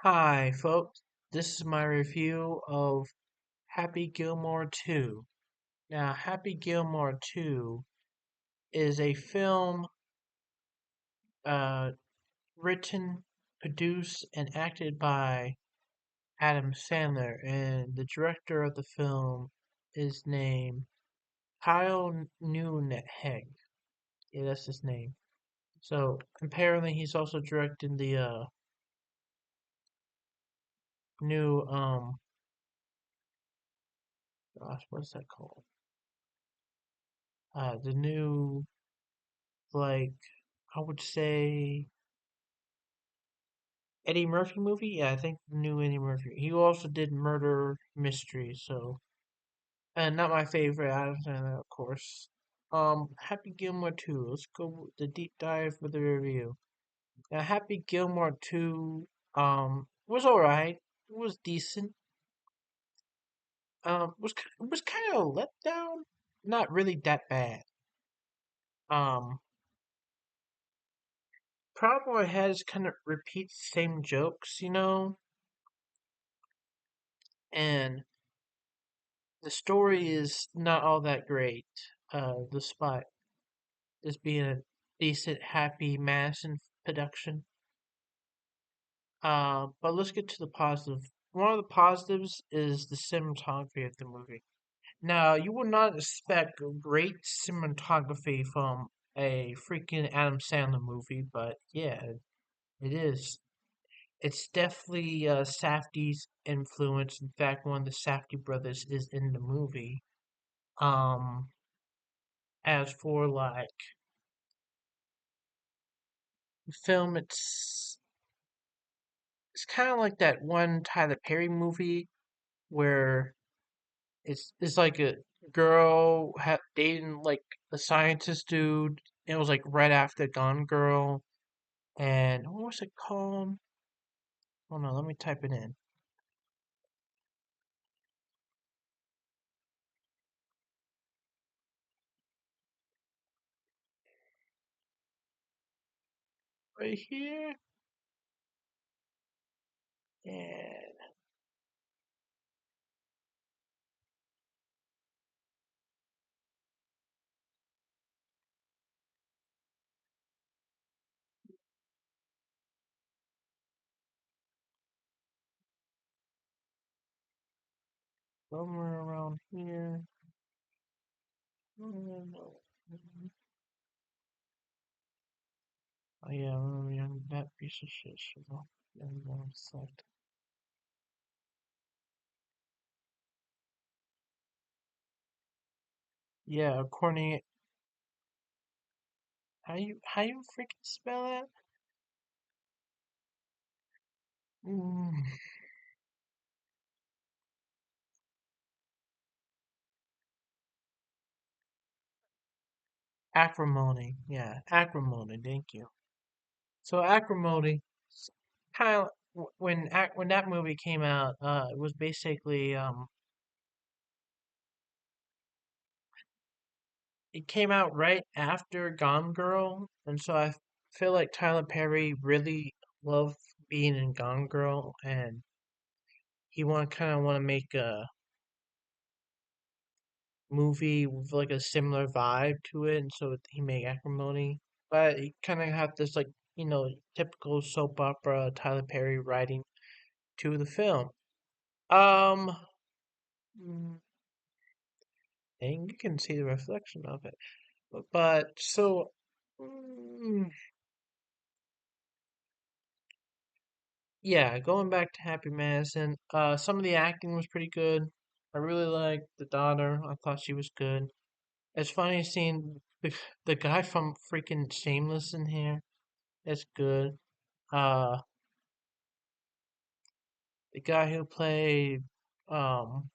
Hi, folks. This is my review of Happy Gilmore 2. Now, Happy Gilmore 2 is a film uh, written, produced, and acted by Adam Sandler, and the director of the film is named Kyle Newnheg. Yeah, that's his name. So, apparently, he's also directing the new, gosh, what's that called? The new, like, I would say Eddie Murphy movie? Yeah, I think the new Eddie Murphy. He also did Murder Mystery, so and not my favorite Adam Sandler, of course. Happy Gilmore 2. Let's go with the deep dive for the review. Now, Happy Gilmore 2 was alright. It was decent. Was kind of let down. Not really that bad. Um Problem I had is kind of repeat same jokes, and the story is not all that great, despite this being a decent, happy Madison production. But let's get to the positive. One of the positives is the cinematography of the movie. Now, you would not expect great cinematography from a freaking Adam Sandler movie, but yeah, it is. It's definitely Safdie's influence. In fact, one of the Safdie brothers is in the movie. Um, as for like film, it's kind of like that one Tyler Perry movie where it's like a girl dating like a scientist dude. It was like right after Gone Girl, and what was it called? Oh no, let me type it in right here. And somewhere around here. Oh yeah, I remember that piece of shit. Select. Yeah, according how you freaking spell that? Mm, acrimony. Yeah, acrimony. Thank you. So acrimony, kind of when that movie came out, it was basically it came out right after Gone Girl, and so I feel like Tyler Perry really loved being in Gone Girl, and he want to make a movie with like a similar vibe to it, and so he made Acrimony, but he kind of had this like typical soap opera Tyler Perry writing to the film. Um. mm, And you can see the reflection of it. But so, mm, yeah, going back to Happy Madison, some of the acting was pretty good. I really liked the daughter. I thought she was good. It's funny seeing the guy from freaking Shameless in here. That's good. Uh, the guy who played, um,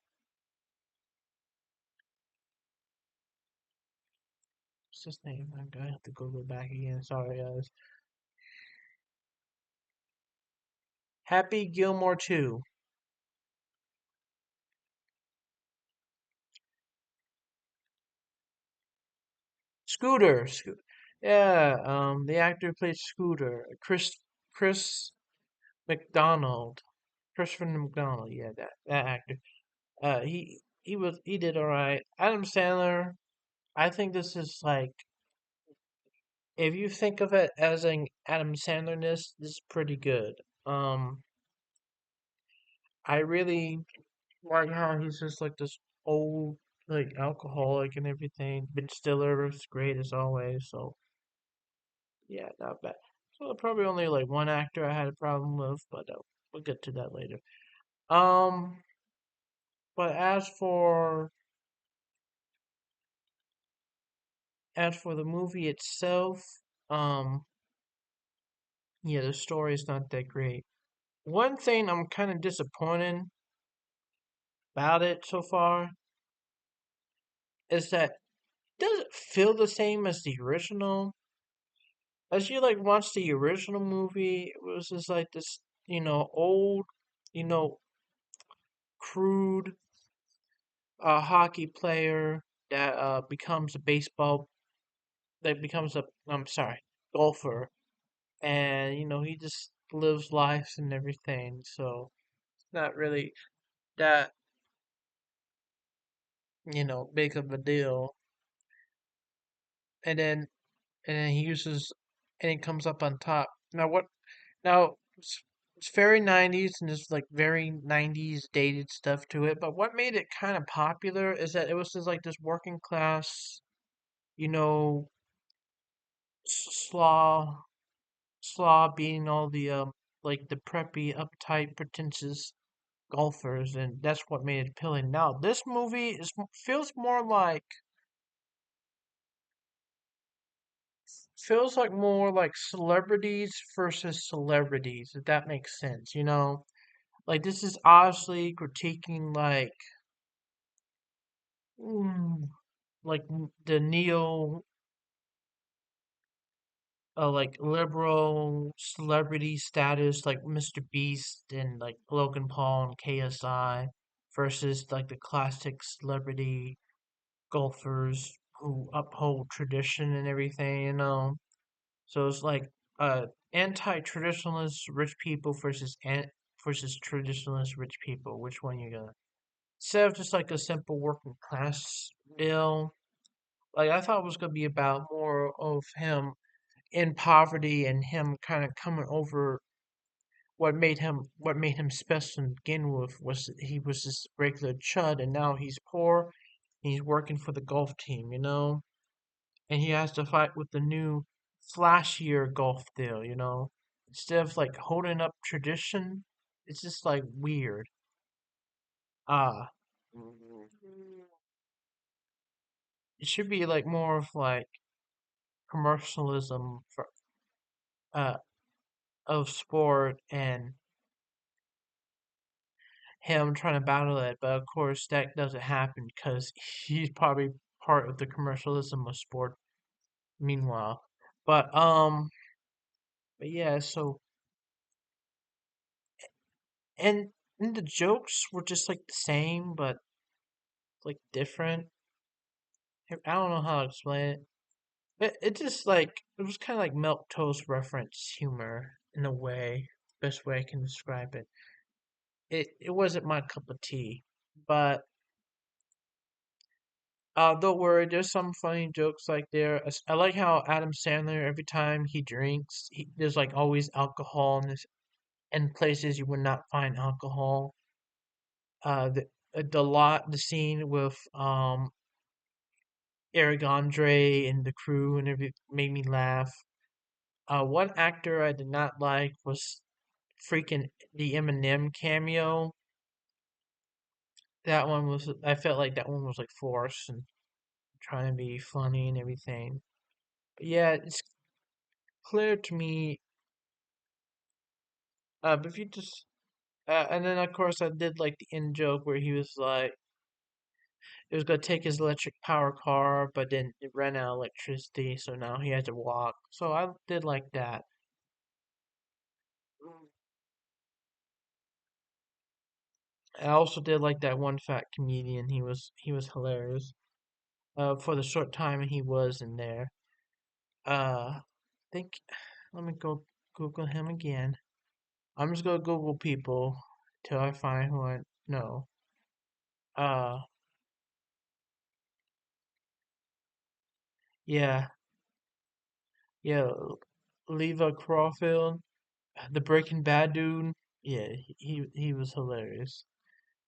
what's his name? I'm gonna have to Google back again. Sorry, guys. Happy Gilmore 2. Scooter. Yeah, the actor who played Scooter, Chris McDonald, Christopher McDonald, yeah, that actor. He did all right. Adam Sandler, I think this is like if you think of it as an Adam Sandler-ness, this is pretty good. Um, I really like how he's just like this old like alcoholic and everything. Ben Stiller is great as always, so yeah, not bad. So probably only like one actor I had a problem with, but we'll get to that later. Um, but as for the movie itself, um, yeah, the story is not that great. One thing I'm kind of disappointed about it so far is that it doesn't feel the same as the original. As you like watch the original movie, it was just like this, old, you know, crude hockey player that becomes a baseball, that becomes a, I'm sorry, golfer, and he just lives life and everything. So it's not really that big of a deal. And then he uses, and it comes up on top. Now what? Now it's very 90s and there's like very 90s dated stuff to it. But what made it kind of popular is that it was just like this working class, you know, slaw being all the like the preppy, uptight, pretentious golfers, and that's what made it appealing. Now this movie feels more like more like celebrities versus celebrities, if that makes sense. Like this is obviously critiquing mm, the neo like liberal celebrity status like Mr. Beast and like Logan Paul and KSI versus like the classic celebrity golfers who uphold tradition and everything. So it's like anti-traditionalist rich people versus traditionalist rich people. Which one you gonna? Instead of just like a simple working class deal, like I thought it was gonna be about more of him in poverty and him kind of coming over what made him special to begin with was that he was just regular chud and now he's poor and he's working for the golf team. And he has to fight with the new flashier golf deal. Instead of like holding up tradition, it's just like weird. Ah, it should be like more of like commercialism uh of sport and him trying to battle it, but of course that doesn't happen because he's probably part of the commercialism of sport. Meanwhile, but yeah, so and the jokes were just like the same, but like different. I don't know how to explain it. It just like it was kind of like milk toast reference humor in a way. Best way I can describe it. It wasn't my cup of tea, but don't worry. There's some funny jokes like there. I like how Adam Sandler every time he drinks, there's like always alcohol in places you would not find alcohol. The scene with Eric Andre and the crew and every made me laugh. One actor I did not like was freaking the Eminem cameo. That one was I felt like that one was like forced and trying to be funny and everything. But yeah, it's clear to me. But if you just and then of course I did like the in joke where he was like he was gonna take his electric power car, but then it ran out of electricity, so now he had to walk. So I did like that. I also did like that one fat comedian. He was hilarious. For the short time he was in there. I think let me go Google him again. I'm just gonna Google people till I find who I know. Uh, yeah, yeah, Leva Crawfield, the Breaking Bad dude. Yeah, he was hilarious.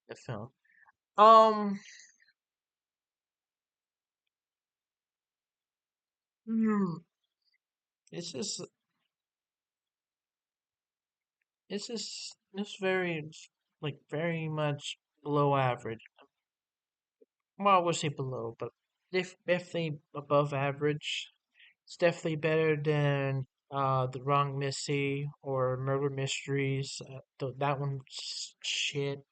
The film. Um, hmm, it's just it's very like very much below average. Well, I would say below, but definitely above average. It's definitely better than The Wrong Missy or Murder Mysteries. That one's shit.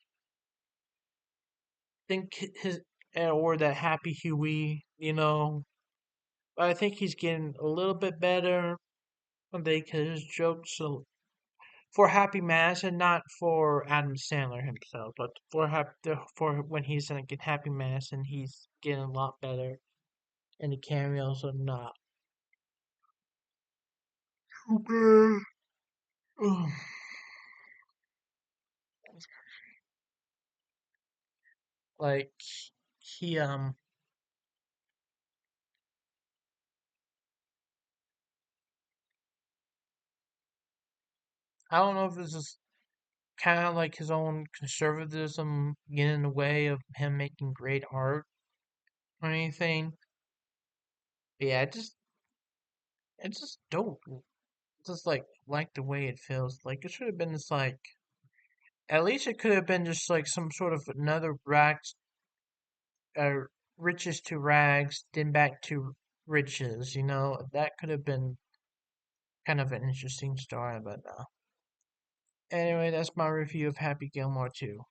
Think his or that Happy Huey, you know. But I think he's getting a little bit better because his jokes for Happy Mass and not for Adam Sandler himself, but for when he's in Happy Mass and he's getting a lot better, and the cameos are not. Okay. Like he I don't know if this is kind of like his own conservatism getting in the way of him making great art or anything. But yeah, it just don't just like the way it feels. Like it should have been just like at least it could have been just like some sort of another rags uh riches to rags, then back to riches, you know? That could have been kind of an interesting story, but anyway, that's my review of Happy Gilmore 2.